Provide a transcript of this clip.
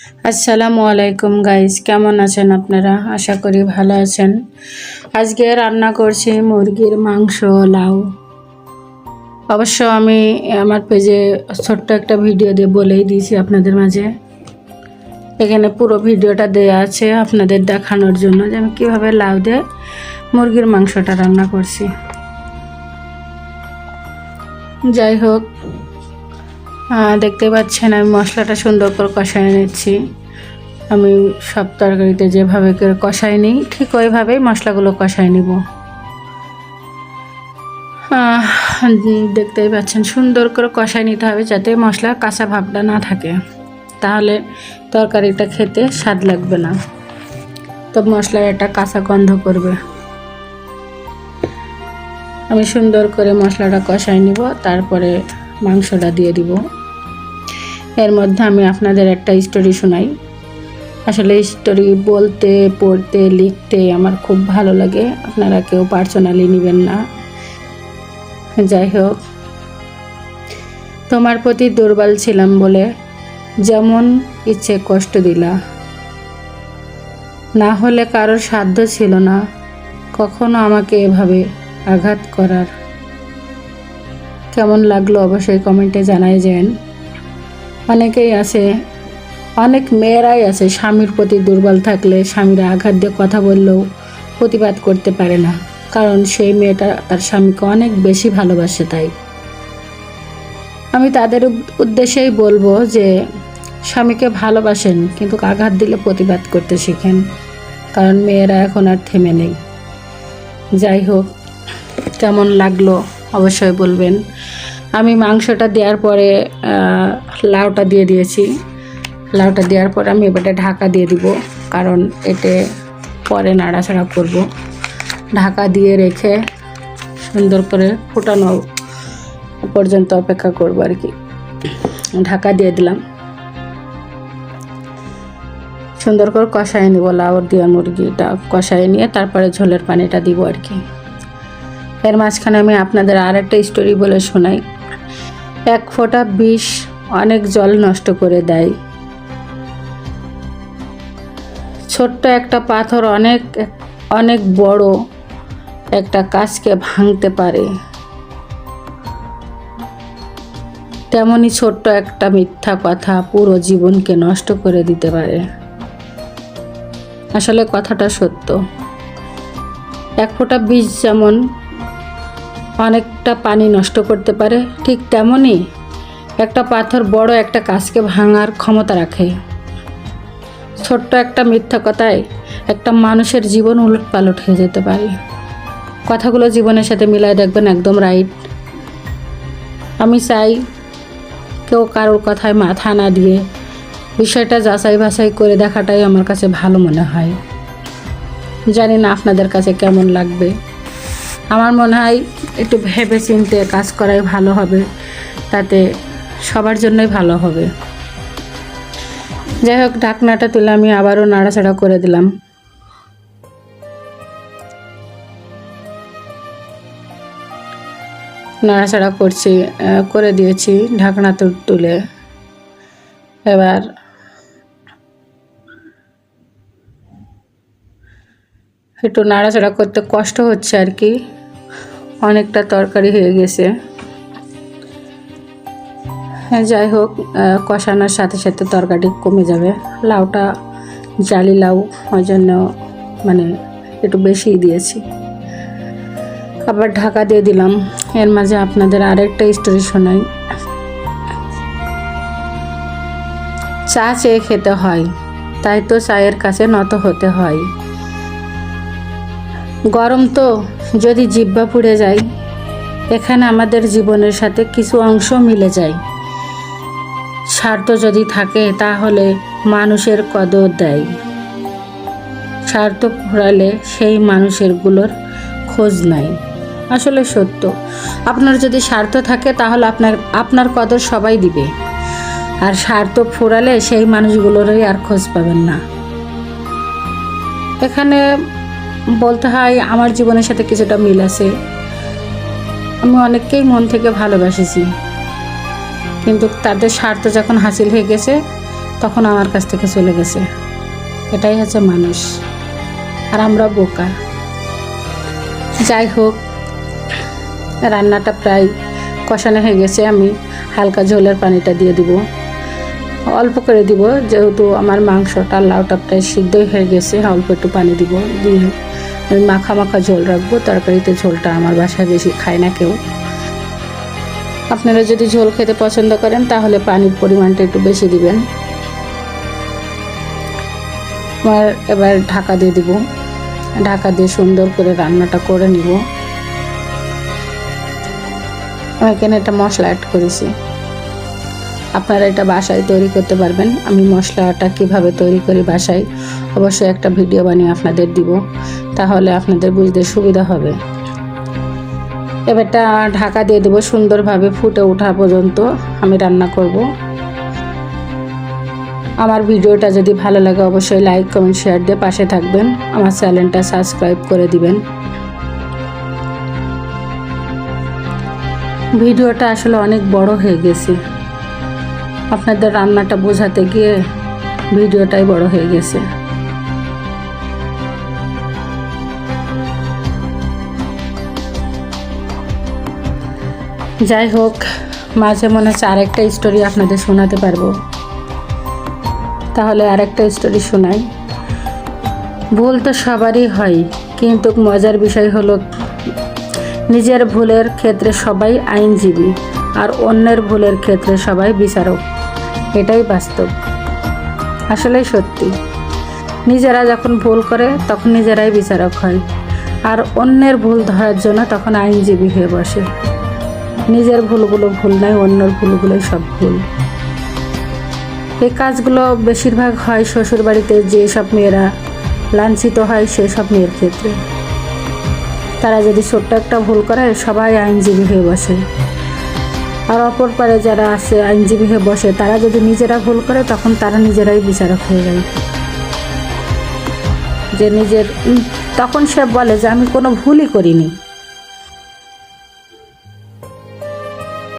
আসসালামু আলাইকুম গাইস, কেমন আছেন আপনারা? আশা করি ভালো আছেন। আজকে রান্না করছি মুরগির মাংস, লাউ। অবশ্য আমি আমার পেজে ছোট্ট একটা ভিডিও দিয়ে বলেই দিয়েছি আপনাদের মাঝে। এখানে পুরো ভিডিওটা দেয়া আছে আপনাদের দেখানোর জন্য যে আমি কীভাবে লাউ দিয়ে মুরগির মাংসটা রান্না করছি। যাই হোক, দেখতে পাচ্ছেন আমি মশলাটা সুন্দর করে কষায় নিচ্ছি। আমি সব তরকারিতে যেভাবে করে কষাই নিই ঠিক ওইভাবেই মশলাগুলো কষাই নিব। দেখতেই পাচ্ছেন সুন্দর করে কষাই নিতে হবে যাতে মশলার কাঁচা ভাবটা না থাকে, তাহলে তরকারিটা খেতে স্বাদ লাগবে না, তো মশলার একটা কাঁচা গন্ধ করবে। আমি সুন্দর করে মশলাটা কষাই নিব, তারপরে মাংসটা দিয়ে দিব। এর মধ্যে আমি আপনাদের একটা স্টোরি শোনাই। আসলে স্টোরি বলতে, পড়তে, লিখতে আমার খুব ভালো লাগে, আপনারা কেউ পার্সোনালি নেবেন না। যাই হোক, তোমার প্রতি দুর্বল ছিলাম বলে যেমন ইচ্ছে কষ্ট দিলা, না হলে কারোর সাধ্য ছিল না কখনো আমাকে এভাবে আঘাত করার। কেমন লাগলো অবশ্যই কমেন্টে জানাই যান। অনেকেই আছে, অনেক মেয়েরাই আছে স্বামীর প্রতি দুর্বল থাকলে স্বামীরা আঘাত দিয়ে কথা বললেও প্রতিবাদ করতে পারে না, কারণ সেই মেয়েটা তার স্বামীকে অনেক বেশি ভালোবাসে। তাই আমি তাদের উদ্দেশ্যেই বলবো যে স্বামীকে ভালোবাসেন, কিন্তু আঘাত দিলে প্রতিবাদ করতে শিখেন, কারণ মেয়েরা এখন আর থেমে নেই। যাই হোক, কেমন লাগলো অবশ্যই বলবেন। আমি মাংসটা দেওয়ার পরে লাউটা দিয়ে দিয়েছি। লাউটা দেওয়ার পর আমি এবারে ঢাকা দিয়ে দিব, কারণ এতে পরে নাড়াচাড়া করব। ঢাকা দিয়ে রেখে সুন্দর করে ফুটানো পর্যন্ত অপেক্ষা করব আর কি। ঢাকা দিয়ে দিলাম, সুন্দর করে কষায় নিব। লাউ দিয়ে মুরগিটা কষায় নিয়ে তারপরে ঝোলের পানিটা দিব আর কি। এর মাঝখানে আমি আপনাদের আর একটা স্টোরি বলে শোনাই। এক ফোঁটা বিষ অনেক জল নষ্ট করে দেয়। ছোট্ট একটা পাথর অনেক অনেক বড় একটা কাজকে ভাঙতে পারে, তেমনি ছোট্ট একটা মিথ্যা কথা পুরো জীবনকে নষ্ট করে দিতে পারে। আসলে কথাটা সত্য। এক ফোঁটা বীজ যেমন অনেকটা পানি নষ্ট করতে পারে, ঠিক তেমনি একটা পাথর বড় একটা কাজকে ভাঙার ক্ষমতা রাখে। ছোট্ট একটা মিথ্যা কথায় একটা মানুষের জীবন উলটপালট হয়ে যেতে পারে। কথাগুলো জীবনের সাথে মিলাই দেখবেন, একদম রাইট। আমি চাই কেউ কারোর কথায় মাথা না দিয়ে বিষয়টা যাচাই বাছাই করে দেখাটাই আমার কাছে ভালো মনে হয়। জানি না আপনাদের কাছে কেমন লাগবে। আমার মনে হয় একটু ভেবে চিন্তে কাজ করাই ভালো হবে, তাতে সবার জন্যই ভালো হবে। যাই হোক, ঢাকনাটা তুলে আমি আবারও নাড়াচাড়া করে দিলাম। নাড়াচাড়া করে দিয়েছি ঢাকনা তুলে। এবার একটু নাড়াচাড়া করতে কষ্ট হচ্ছে আর কি, অনেকটা তরকারি হয়ে গেছে। যাই হোক, কষানোর সাথে সাথে তরকারি কমে যাবে। লাউটা জালি লাউ, ওই জন্য মানে একটু বেশিই দিয়েছি। আবার ঢাকা দিয়ে দিলাম। এর মাঝে আপনাদের আরেকটা স্টোরি শোনাই। চা চেয়ে খেতে হয়, তাই তো চায়ের কাছে নত হতে হয়। গরম তো যদি জিহ্বা পুড়ে যায়, এখানে আমাদের জীবনের সাথে কিছু অংশ মিলে যায়। স্বার্থ যদি থাকে তাহলে মানুষের কদর দেয়, স্বার্থ ফুরালে সেই মানুষেরগুলোর খোঁজ নাই। আসলে সত্য, আপনার যদি স্বার্থ থাকে তাহলে আপনার কদর সবাই দিবে, আর স্বার্থ ফুরালে সেই মানুষগুলোরই আর খোঁজ পাবেন না। এখানে বলতে হয় আমার জীবনের সাথে কিছুটা মিল আছে। আমি অনেককেই মন থেকে ভালোবাসেছি, কিন্তু তাদের স্বার্থ যখন হাসিল হয়ে গেছে তখন আমার কাছ থেকে চলে গেছে। এটাই হচ্ছে মানুষ, আর আমরা বোকা। যাই হোক, রান্নাটা প্রায় কষানো হয়ে গেছে। আমি হালকা ঝোলের পানিটা দিয়ে দিব, অল্প করে দিব, যেহেতু আমার মাংসটা লাউটা প্রায় সিদ্ধই হয়ে গেছে। অল্প একটু পানি দিব, দিয়ে আমি মাখা মাখা ঝোল রাখবো। তরকারিতে ঝোলটা আমার বাসায় বেশি খায় না কেউ। আপনারা যদি ঝোল খেতে পছন্দ করেন তাহলে পানির পরিমাণটা একটু বেশি দিবেন। এবার ঢাকা দিয়ে দিব, ঢাকা দিয়ে সুন্দর করে রান্নাটা করে নিব। আমি এখানে একটা মশলা অ্যাড করেছি, আপনারা এটা বাসায় তৈরি করতে পারবেন। আমি মশলাটা কিভাবে তৈরি করি বাসায় অবশ্যই একটা ভিডিও বানিয়ে আপনাদের দিব, তাহলে আপনাদের বুঝতে সুবিধা হবে। এবারটা ঢাকা দিয়ে দেবো, সুন্দরভাবে ফুটে ওঠা পর্যন্ত আমি রান্না করব। আমার ভিডিওটা যদি ভালো লাগে অবশ্যই লাইক কমেন্ট শেয়ার দিয়ে পাশে থাকবেন। আমার চ্যানেলটা সাবস্ক্রাইব করে দিবেন। ভিডিওটা আসলে অনেক বড় হয়ে গেছে, আপনাদের রান্নাটা বোঝাতে গিয়ে ভিডিওটাই বড় হয়ে গেছে। যাই হোক, মাঝে মনে হচ্ছে আরেকটা স্টোরি আপনাদের শোনাতে পারবো, তাহলে আরেকটা স্টোরি শোনাই। ভুল তো সবারই হয়, কিন্তু মজার বিষয় হলো নিজের ভুলের ক্ষেত্রে সবাই আইনজীবী আর অন্যের ভুলের ক্ষেত্রে সবাই বিচারক। এটাই বাস্তব, আসলেই সত্যি। নিজেরা যখন ভুল করে তখন নিজেরাই বিচারক হয়, আর অন্যের ভুল ধরার জন্য তখন আইনজীবী হয়ে বসে। নিজের ভুলগুলো ভুল নয়, অন্যের ভুলগুলোই সব ভুল। এই কাজগুলো বেশিরভাগ হয় শ্বশুর বাড়িতে যেসব মেয়েরা লাঞ্ছিত হয় সেসব মেয়ের ক্ষেত্রে। তারা যদি ছোট্ট একটা ভুল করে সবাই আইনজীবী হয়ে বসে, আর অপর পারে যারা আছে আইনজীবী হয়ে বসে তারা যদি নিজেরা ভুল করে তখন তারা নিজেরাই বিচারক হয়ে যায়। যে তখন সে বলে যে আমি কোনো ভুলই করিনি।